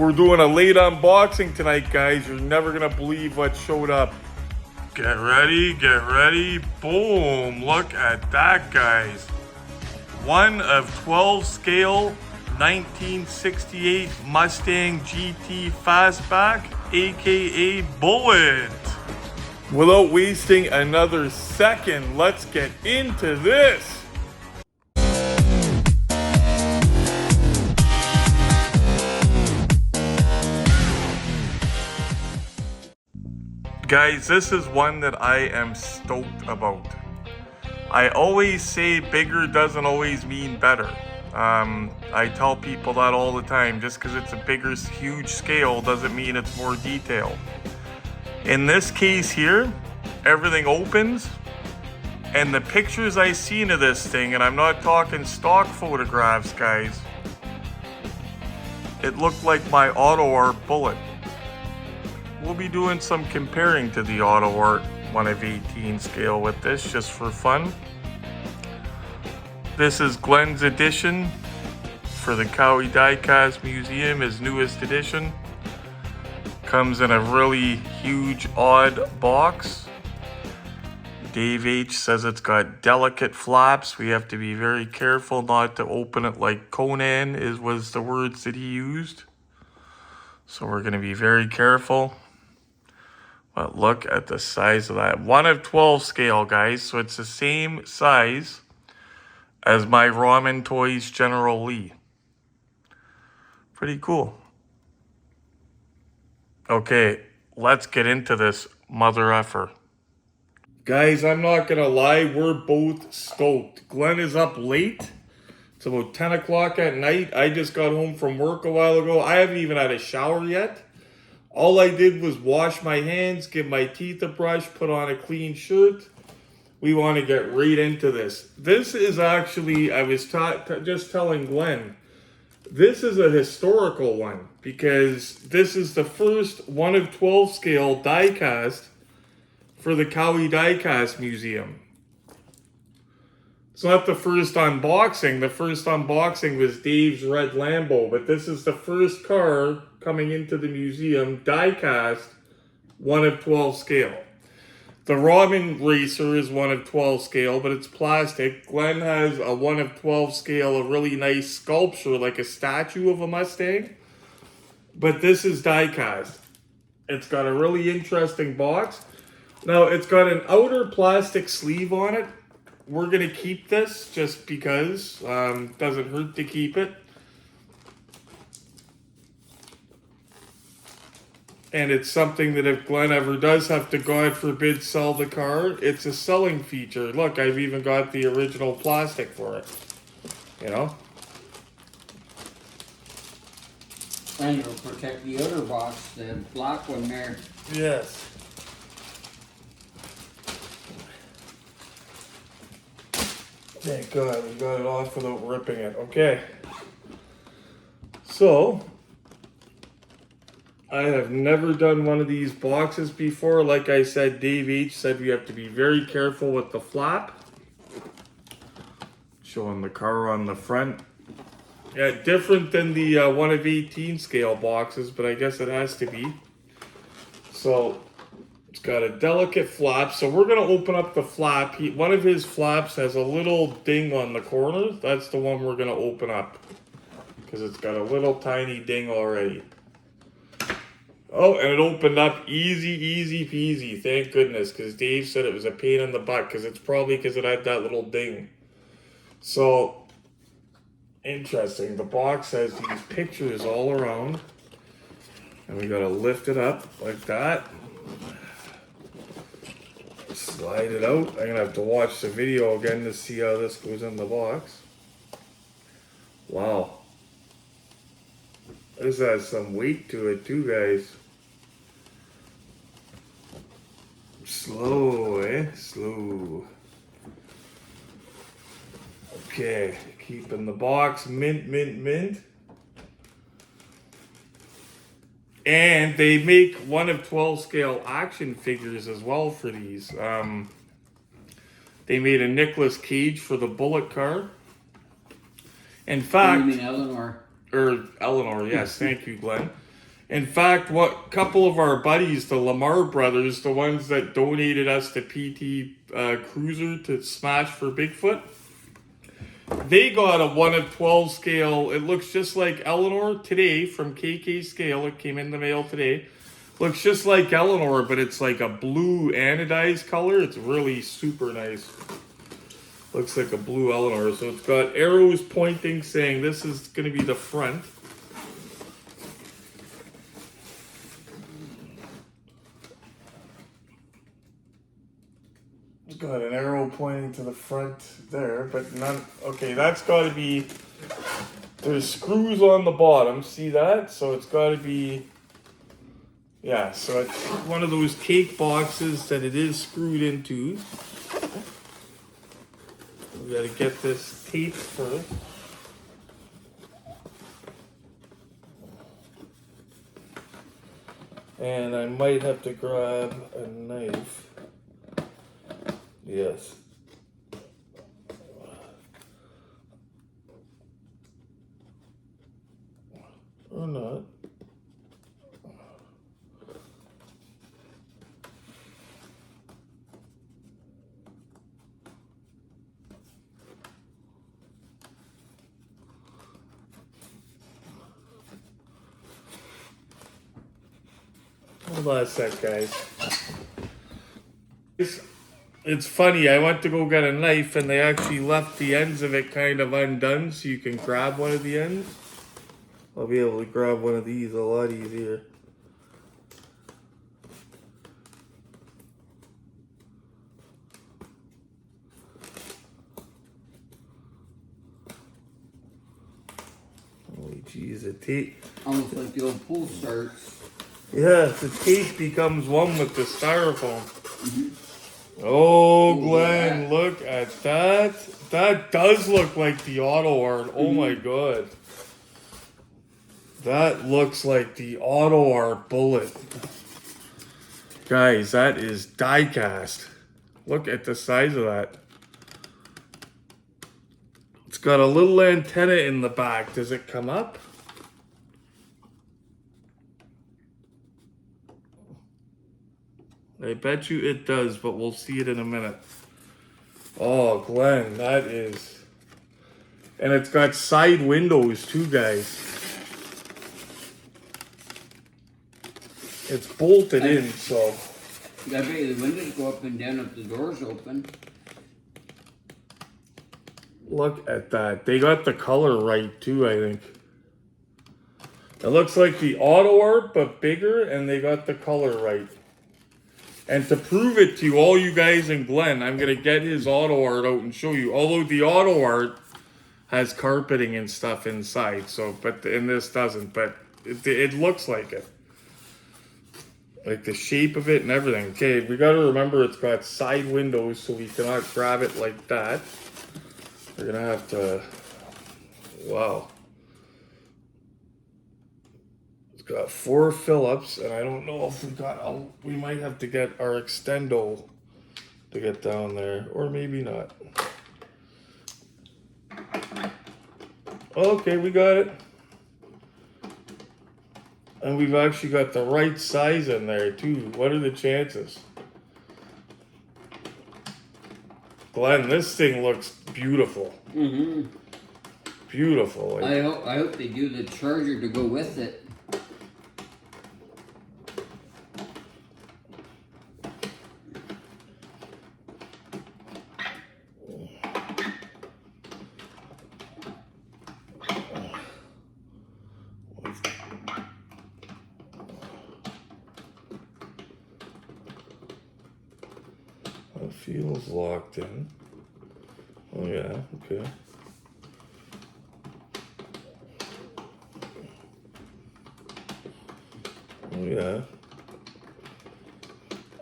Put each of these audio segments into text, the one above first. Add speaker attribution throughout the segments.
Speaker 1: We're doing a late unboxing tonight, guys. You're never gonna believe what showed up. Get ready, get ready. Boom, look at that, guys. 1 of 12 scale 1968 Mustang GT Fastback, aka Bullitt. Without wasting another second, let's get into this. Guys, this is one that I am stoked about. I always say bigger doesn't always mean better. I tell people that all the time. Just because it's a bigger, huge scale doesn't mean it's more detailed. In this case here, everything opens, and the pictures I seen of this thing, and I'm not talking stock photographs, guys, it looked like my AutoArt Bullitt. We'll be doing some comparing to the AutoArt 1 of 18 scale with this, just for fun. This is Glenn's edition for the Canadian Diecast Museum, his newest edition. Comes in a really huge, odd box. Dave H says it's got delicate flaps. We have to be very careful not to open it like Conan was the words that he used. So we're going to be very careful. But look at the size of that. 1 of 12 scale, guys. So it's the same size as my Ramen Toys General Lee. Pretty cool. Okay, let's get into this mother effer. Guys, I'm not gonna lie, we're both stoked. Glenn is up late. It's about 10 o'clock at night. I just got home from work a while ago. I haven't even had a shower yet. All I did was wash my hands, give my teeth a brush, put on a clean shirt. We want to get right into this. This is actually, I was just telling Glenn, this is a historical one because this is the first 1 of 12 scale diecast for the Canadian Diecast Museum. It's not the first unboxing. The first unboxing was Dave's red Lambo, but this is the first car coming into the museum, diecast, 1 of 12 scale. The Robin Racer is 1 of 12 scale, but it's plastic. Glenn has a 1 of 12 scale, a really nice sculpture, like a statue of a Mustang. But this is diecast. It's got a really interesting box. Now, it's got an outer plastic sleeve on it. We're going to keep this just because. Doesn't hurt to keep it. And it's something that if Glenn ever does have to, God forbid, sell the car, it's a selling feature. Look, I've even got the original plastic for it. You know?
Speaker 2: And it'll protect the outer box, the black one there.
Speaker 1: Yes. Thank God we got it off without ripping it. Okay. So, I have never done one of these boxes before. Like I said, Dave H said we have to be very careful with the flap. Showing the car on the front. Yeah, different than the 1 of 18 scale boxes, but I guess it has to be. So, it's got a delicate flap. So we're going to open up the flap. One of his flaps has a little ding on the corner. That's the one we're going to open up. Because it's got a little tiny ding already. Oh, and it opened up easy peasy. Thank goodness, because Dave said it was a pain in the butt, because it's probably because it had that little ding. So, interesting. The box has these pictures all around. And we got to lift it up like that. Slide it out. I'm going to have to watch the video again to see how this goes in the box. Wow. This has some weight to it too, guys. Slow, Slow. Okay, keeping the box mint. And they make 1 of 12 scale action figures as well for these. They made a Nicolas Cage for the Bullitt car. In fact...
Speaker 2: You mean Eleanor?
Speaker 1: Or Eleanor, yes. Thank you, Glenn. In fact, what couple of our buddies, the Lamar brothers, the ones that donated us the PT Cruiser to smash for Bigfoot, they got a 1/12 scale. It looks just like Eleanor today from KK Scale. It came in the mail today. Looks just like Eleanor, but it's like a blue anodized color. It's really super nice. Looks like a blue Eleanor. So it's got arrows pointing saying this is going to be the front. It's got an arrow pointing to the front there, but none. Okay, that's got to be. There's screws on the bottom. See that? So it's got to be. Yeah, so it's one of those cake boxes that it is screwed into. We gotta get this tape first. And I might have to grab a knife. Yes. Or not. Hold on a sec, guys. It's funny, I went to go get a knife and they actually left the ends of it kind of undone so you can grab one of the ends. I'll be able to grab one of these a lot easier. Holy jeez, the tape.
Speaker 2: Almost like the old pool starts.
Speaker 1: Yeah, the tape becomes one with the styrofoam. Mm-hmm. Oh, Glenn, look at that. That does look like the AutoArt. Oh my god. That looks like the AutoArt Bullitt. Guys, that is die-cast. Look at the size of that. It's got a little antenna in the back. Does it come up? I bet you it does, but we'll see it in a minute. Oh, Glenn, that is... And it's got side windows too, guys. It's bolted in, so...
Speaker 2: I bet the windows go up and down if the door's open.
Speaker 1: Look at that. They got the color right too, I think. It looks like the AutoArt, but bigger, and they got the color right. And to prove it to you, all you guys and Glenn, I'm going to get his AutoArt out and show you. Although the AutoArt has carpeting and stuff inside, so, but, and this doesn't, but it looks like it. Like the shape of it and everything. Okay, we got to remember it's got side windows, so we cannot grab it like that. We're going to have to, wow. Got 4 Phillips, and I don't know if we might have to get our extendo to get down there, or maybe not. Okay, we got it. And we've actually got the right size in there too. What are the chances? Glenn, this thing looks beautiful. Mm-hmm. Beautiful.
Speaker 2: I hope they do the charger to go with it.
Speaker 1: It feels locked in. Oh yeah, okay. Oh yeah.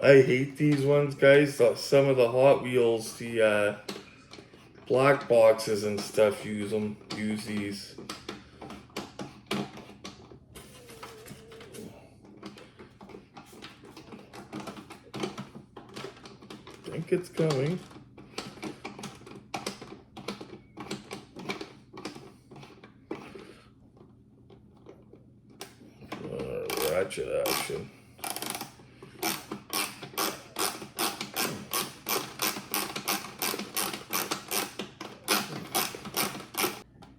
Speaker 1: I hate these ones, guys. Some of the Hot Wheels, the black boxes and stuff use these. I think it's coming. ratchet action.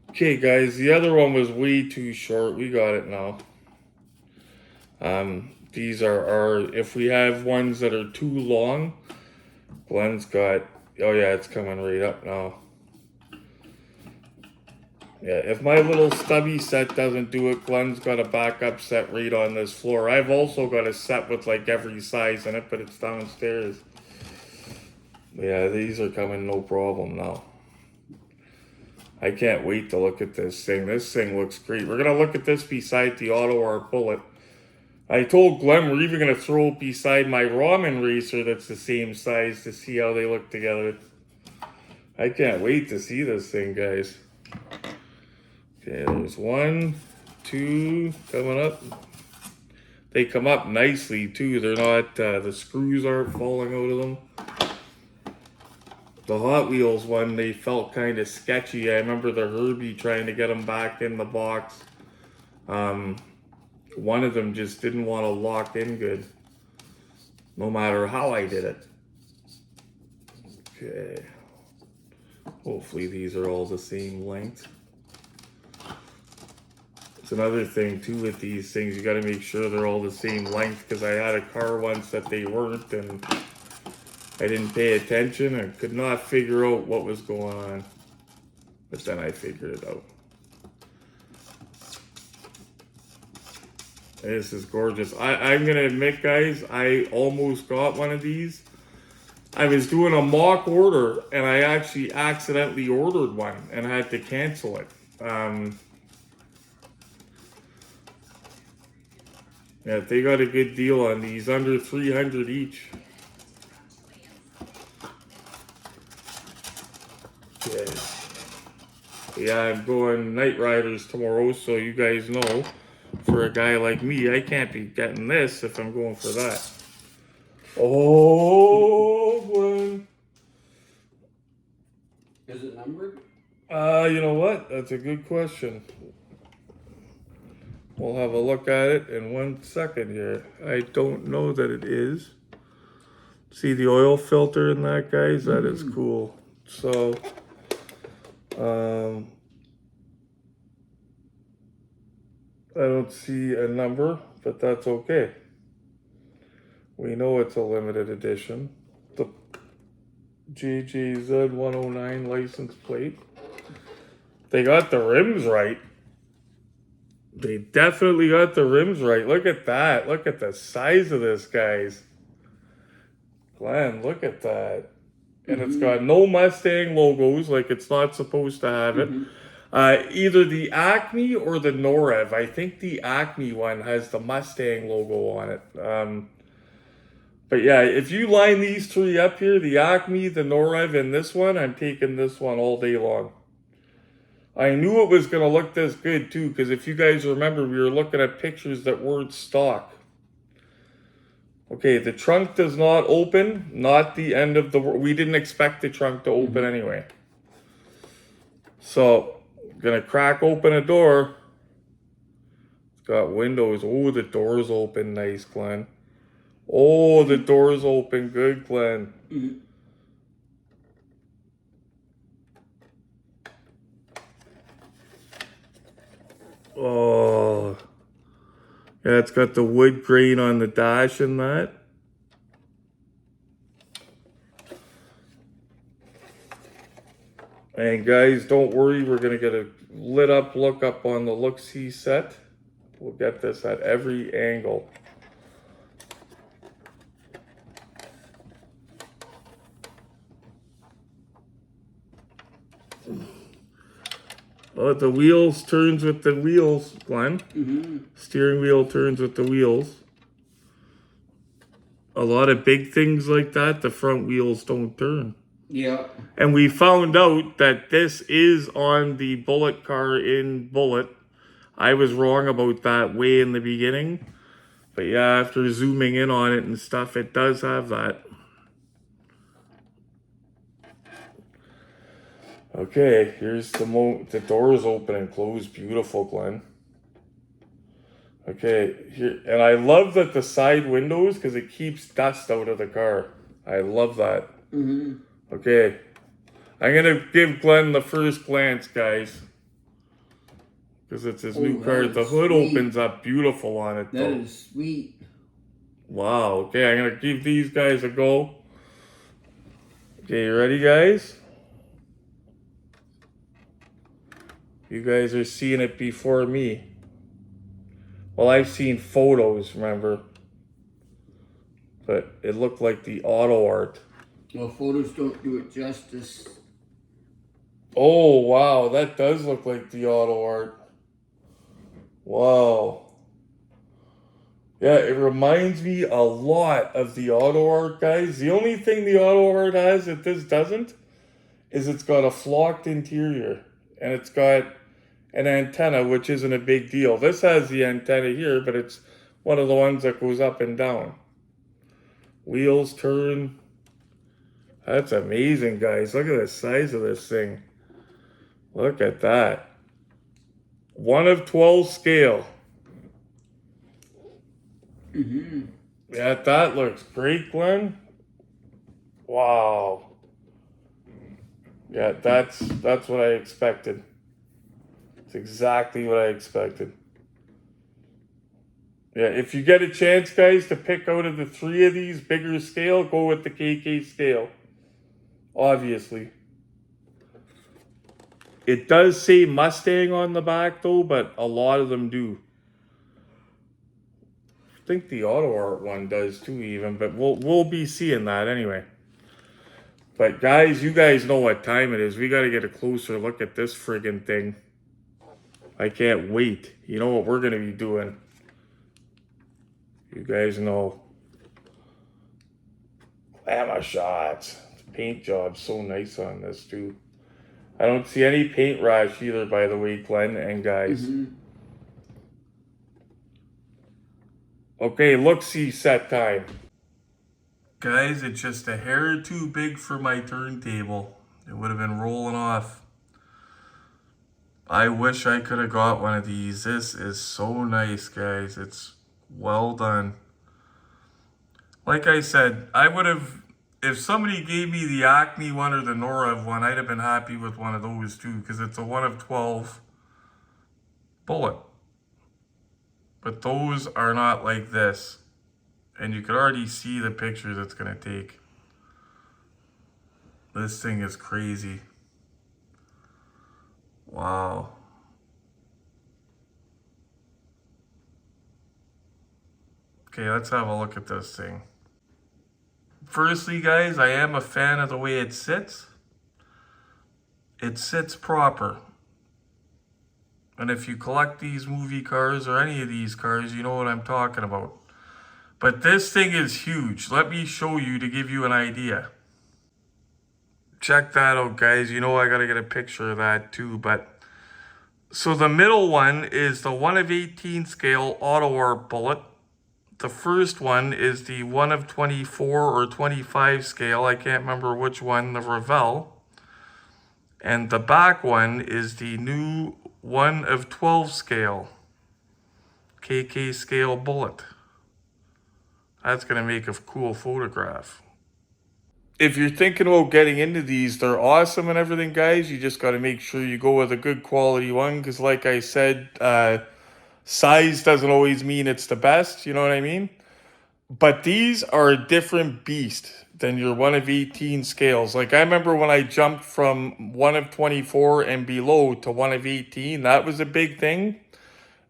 Speaker 1: Okay guys, the other one was way too short. We got it now. These are our, if we have ones that are too long, Glenn's got, oh yeah, it's coming right up now. Yeah, if my little stubby set doesn't do it, Glenn's got a backup set right on this floor. I've also got a set with like every size in it, but it's downstairs. Yeah, these are coming no problem now. I can't wait to look at this thing. This thing looks great. We're going to look at this beside the AutoArt Bullitt. I told Glenn we're even going to throw it beside my ramen racer that's the same size to see how they look together. I can't wait to see this thing, guys. Okay, there's 1, 2 coming up. They come up nicely too. They're not, the screws aren't falling out of them. The Hot Wheels one, they felt kind of sketchy. I remember the Herbie trying to get them back in the box. One of them just didn't want to lock in good, no matter how I did it. Okay. Hopefully these are all the same length. It's another thing too with these things, you got to make sure they're all the same length, because I had a car once that they weren't, and I didn't pay attention and could not figure out what was going on. But then I figured it out. This is gorgeous. I'm going to admit, guys, I almost got one of these. I was doing a mock order, and I actually accidentally ordered one and had to cancel it. Yeah, they got a good deal on these, under $300 each. Okay. Yeah, I'm going Night Riders tomorrow, so you guys know, for a guy like me, I can't be getting this if I'm going for that. Oh, Glenn.
Speaker 2: Is it numbered?
Speaker 1: You know what? That's a good question. We'll have a look at it in 1 second here. I don't know that it is. See the oil filter in that, guys? That is cool. So, I don't see a number, but that's okay. We know it's a limited edition. The JJZ 109 license plate. They got the rims right. They definitely got the rims right. Look at that. Look at the size of this, guys. Glenn, look at that. And it's got no Mustang logos, like it's not supposed to have it. Either the Acme or the Norev. I think the Acme one has the Mustang logo on it. But yeah, if you line these three up here, the Acme, the Norev, and this one, I'm taking this one all day long. I knew it was going to look this good too, because if you guys remember, we were looking at pictures that weren't stock. Okay, the trunk does not open, not the end of the world. We didn't expect the trunk to open anyway. So, gonna crack open a door. It's got windows. Oh, the door's open. Nice, Glenn. Oh, the door's open. Good, Glenn. Oh. Yeah, it's got the wood grain on the dash and that. And guys, don't worry, we're going to get a lit up look up on the look-see set. We'll get this at every angle. Oh, the wheels turns with the wheels, Glenn. Steering wheel turns with the wheels. A lot of big things like that, the front wheels don't turn.
Speaker 2: Yeah.
Speaker 1: And we found out that this is on the Bullitt car in Bullitt. I was wrong about that way in the beginning. But yeah, after zooming in on it and stuff, it does have that. Okay, here's the doors open and close. Beautiful, Glenn. Okay, here, and I love that the side windows, because it keeps dust out of the car. I love that.
Speaker 2: Mm-hmm.
Speaker 1: Okay, I'm gonna give Glenn the first glance, guys, because it's his new car. The hood opens up beautiful on it, though.
Speaker 2: That is sweet.
Speaker 1: Wow. Okay, I'm gonna give these guys a go. Okay, you ready, guys? You guys are seeing it before me. Well, I've seen photos, remember? But it looked like the AutoArt.
Speaker 2: Well, photos don't do it justice.
Speaker 1: Oh, wow, that does look like the AutoArt. Wow. Yeah, it reminds me a lot of the AutoArt, guys. The only thing the AutoArt has that this doesn't is it's got a flocked interior. And it's got an antenna, which isn't a big deal. This has the antenna here, but it's one of the ones that goes up and down. Wheels turn. That's amazing, guys. Look at the size of this thing. Look at that. 1 of 12 scale.
Speaker 2: Mm-hmm.
Speaker 1: Yeah, that looks great, Glenn. Wow. Yeah, that's what I expected. It's exactly what I expected. Yeah, if you get a chance, guys, to pick out of the 3 of these bigger scale, go with the KK scale. Obviously. It does say Mustang on the back, though, but a lot of them do. I think the AutoArt one does too, even, but we'll be seeing that anyway. But guys, you guys know what time it is. We got to get a closer look at this friggin' thing. I can't wait. You know what we're going to be doing. You guys know. Glamour shots. The paint job's so nice on this too. I don't see any paint rash either, by the way, Glenn and guys.
Speaker 2: Mm-hmm.
Speaker 1: Okay, look-see set time. Guys, it's just a hair too big for my turntable. It would have been rolling off. I wish I could have got one of these. This is so nice, guys. It's well done. Like I said, I would have, if somebody gave me the Acme one or the Norev one, I'd have been happy with one of those too, because it's a 1 of 12 Bullitt. But those are not like this. And you could already see the pictures it's going to take. This thing is crazy. Wow. Okay, let's have a look at this thing. Firstly, guys, I am a fan of the way it sits. It sits proper. And if you collect these movie cars or any of these cars, you know what I'm talking about. But this thing is huge. Let me show you to give you an idea. Check that out, guys. You know I gotta get a picture of that too. But so the middle one is the 1 of 18 scale AutoArt Bullitt. The first one is the 1 of 24 or 25 scale. I can't remember which one, the Revell. And the back one is the new 1 of 12 scale KK scale Bullitt. That's going to make a cool photograph. If you're thinking about getting into these, they're awesome and everything, guys. You just got to make sure you go with a good quality one, because like I said, size doesn't always mean it's the best, you know what I mean? But these are a different beast than your 1 of 18 scales. Like I remember when I jumped from 1 of 24 and below to 1 of 18, that was a big thing.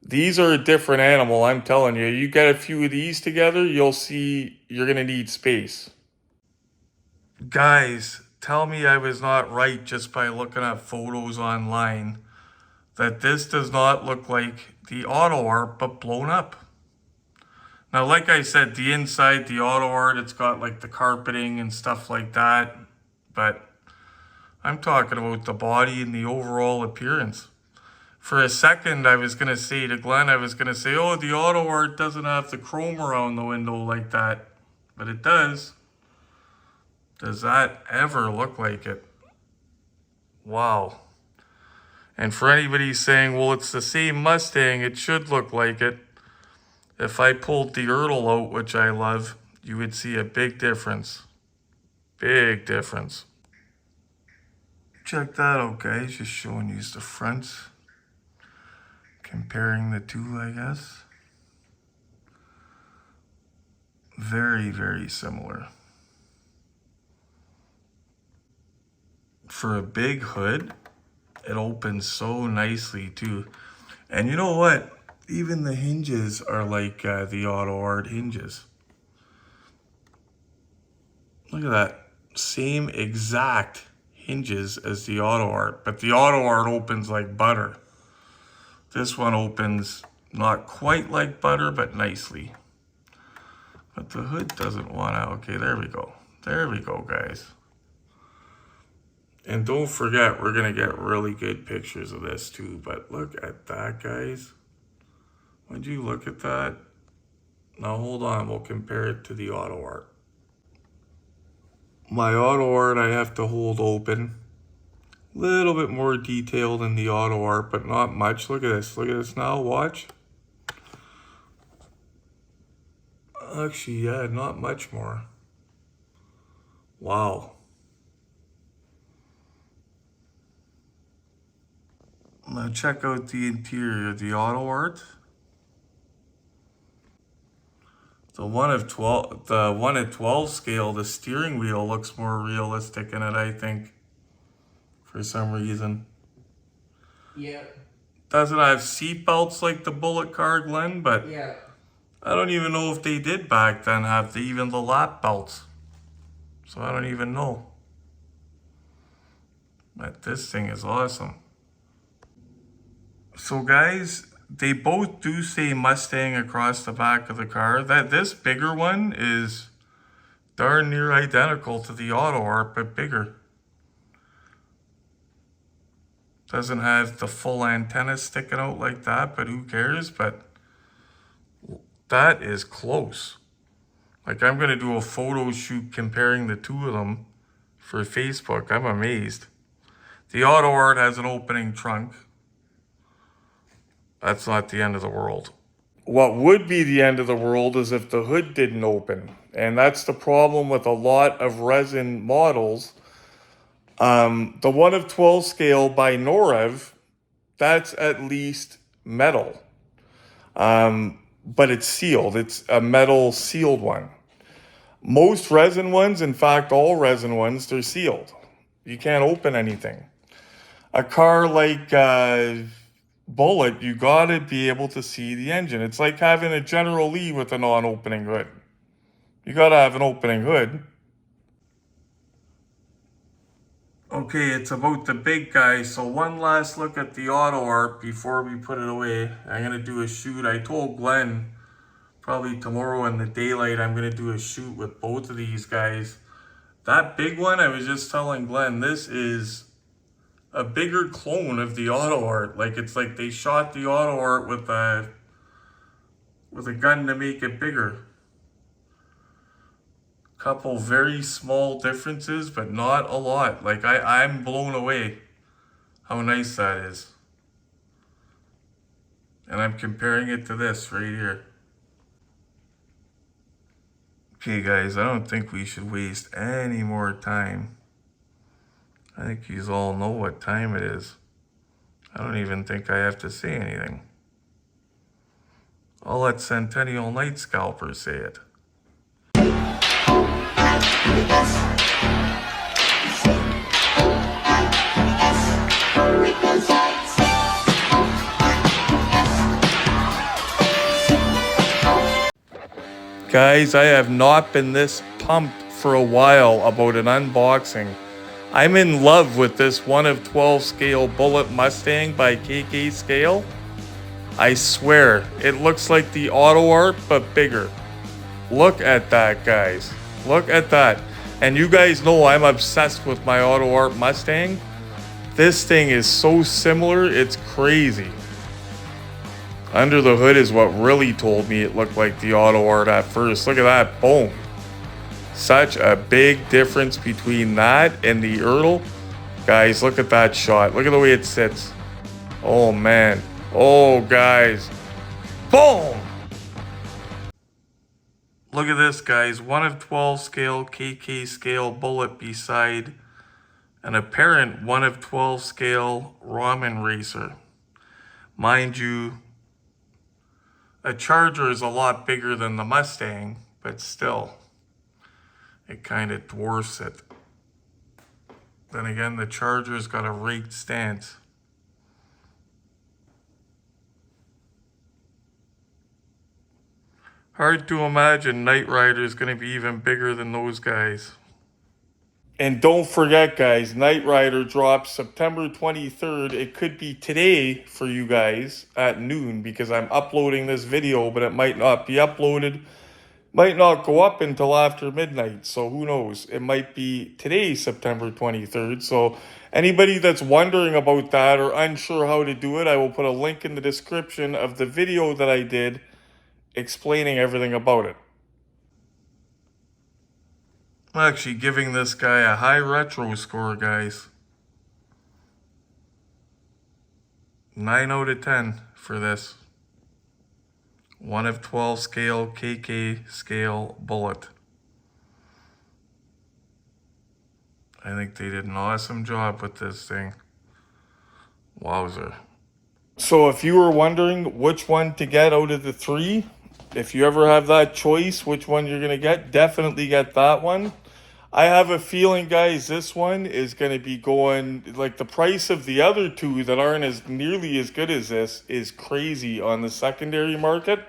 Speaker 1: These are a different animal, I'm telling you. You get a few of these together, you'll see you're going to need space. Guys, tell me I was not right just by looking at photos online that this does not look like the AutoArt but blown up. Now, like I said, the inside, the AutoArt, it's got like the carpeting and stuff like that. But I'm talking about the body and the overall appearance. For a second, I was going to say to Glenn, oh, the AutoArt doesn't have the chrome around the window like that. But it does. Does that ever look like it? Wow. And for anybody saying, well, it's the same Mustang, it should look like it. If I pulled the Ertl out, which I love, you would see a big difference. Big difference. Check that out, guys. Just showing you the fronts. Comparing the two, I guess. Very, very similar. For a big hood, it opens so nicely too. And you know what? Even the hinges are like the AutoArt hinges. Look at that. Same exact hinges as the AutoArt, but the AutoArt opens like butter. This one opens not quite like butter, but nicely. But the hood doesn't want to. Okay, there we go. There we go, guys. And don't forget, we're going to get really good pictures of this too. But look at that, guys. Would you look at that? Now hold on, we'll compare it to the AutoArt. My AutoArt I have to hold open. A little bit more detail than the AutoArt, but not much. Look at this. Look at this now. Watch. Actually, yeah, not much more. Wow. Now check out the interior of the AutoArt. The one at 12 scale, the steering wheel looks more realistic in it, I think. For some reason.
Speaker 2: Yeah.
Speaker 1: Doesn't have seat belts like the Bullitt car, Glenn, but
Speaker 2: Yeah.
Speaker 1: I don't even know if they did back then have even the lap belts. So I don't even know. But this thing is awesome. So guys, they both do say Mustang across the back of the car. This bigger one is darn near identical to the AutoArt, but bigger. Doesn't have the full antenna sticking out like that, but who cares? But that is close. Like, I'm going to do a photo shoot comparing the two of them for Facebook. I'm amazed. The AutoArt has an opening trunk. That's not the end of the world. What would be the end of the world is if the hood didn't open. And that's the problem with a lot of resin models. The 1 of 12 scale by Norev, that's at least metal. But it's sealed. It's a metal sealed one. Most resin ones, in fact, all resin ones, they're sealed. You can't open anything. A car like Bullitt, you gotta be able to see the engine. It's like having a General Lee with a non-opening hood. You gotta have an opening hood. Okay, it's about the big guy. So one last look at the AutoArt before we put it away. I'm gonna do a shoot. I told Glenn probably tomorrow in the daylight I'm gonna do a shoot with both of these guys. That big one, I was just telling Glenn, this is a bigger clone of the AutoArt. Like, it's like they shot the AutoArt with a gun to make it bigger. Couple very small differences, but not a lot. Like, I'm blown away how nice that is. And I'm comparing it to this right here. Okay guys, I don't think we should waste any more time. I think you all know what time it is. I don't even think I have to say anything. I'll let Centennial Night Scalper say it. Guys, I have not been this pumped for a while about an unboxing. I'm in love with this 1 of 12 scale Bullitt Mustang by KK Scale. I swear, it looks like the AutoArt, but bigger. Look at that, guys. Look at that. And you guys know I'm obsessed with my AutoArt Mustang. This thing is so similar, it's crazy. Under the hood is what really told me it looked like the AutoArt at first. Look at that, boom. Such a big difference between that and the Ertl. Guys, look at that shot. Look at the way it sits. Oh, man. Oh, guys. Boom! Look at this, guys. 1 of 12 scale KK scale Bullitt beside an apparent 1 of 12 scale Ramen Racer. Mind you, a Charger is a lot bigger than the Mustang, but still, it kind of dwarfs it. Then again, the Charger's got a raked stance. Hard to imagine Knight Rider is going to be even bigger than those guys. And don't forget, guys, Knight Rider drops September 23rd. It could be today for you guys at noon because I'm uploading this video, but it might not be uploaded. Might not go up until after midnight, so who knows? It might be today, September 23rd. So anybody that's wondering about that or unsure how to do it, I will put a link in the description of the video that I did explaining everything about it. I'm actually giving this guy a high retro score, guys. 9 out of 10 for this. 1 of 12 scale KK scale Bullitt. I think they did an awesome job with this thing. Wowzer. So if you were wondering which one to get out of the 3, if you ever have that choice, which one you're going to get, definitely get that one. I have a feeling, guys, this one is going to be going, like the price of the other 2 that aren't as nearly as good as this is crazy on the secondary market.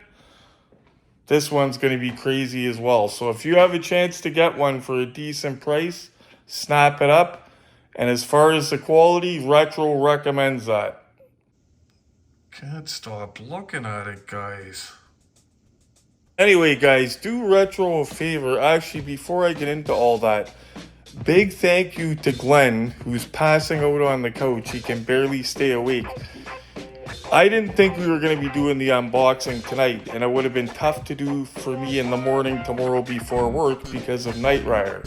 Speaker 1: This one's going to be crazy as well. So if you have a chance to get one for a decent price, snap it up. And as far as the quality, Retro recommends that. Can't stop looking at it, guys. Anyway, guys, do Retro a favor. Actually, before I get into all that, big thank you to Glenn, who's passing out on the couch. He can barely stay awake. I didn't think we were going to be doing the unboxing tonight, and it would have been tough to do for me in the morning tomorrow before work because of Knight Rider.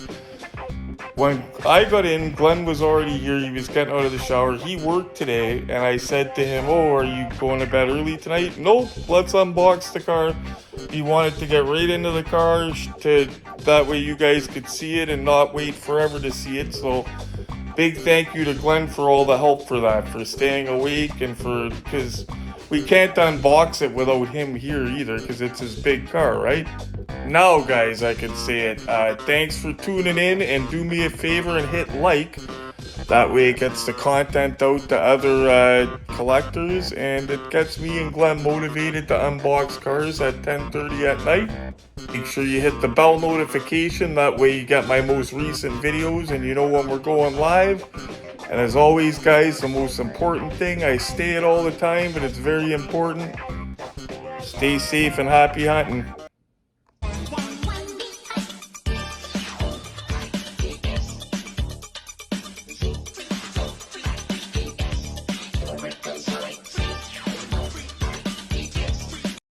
Speaker 1: When I got in, Glenn was already here. He was getting out of the shower. He worked today, and I said to him, "Oh, are you going to bed early tonight?" "Nope, let's unbox the car." He wanted to get right into the car that way you guys could see it and not wait forever to see it. So big thank you to Glenn for all the help for that, for staying awake, and because we can't unbox it without him here either because it's his big car, right? Now, guys, I can say it. Thanks for tuning in, and do me a favor and hit like. That way it gets the content out to other collectors, and it gets me and Glenn motivated to unbox cars at 10:30 at night. Make sure you hit the bell notification. That way you get my most recent videos and you know when we're going live. And as always, guys, the most important thing, I say it all the time, but it's very important. Stay safe and happy hunting.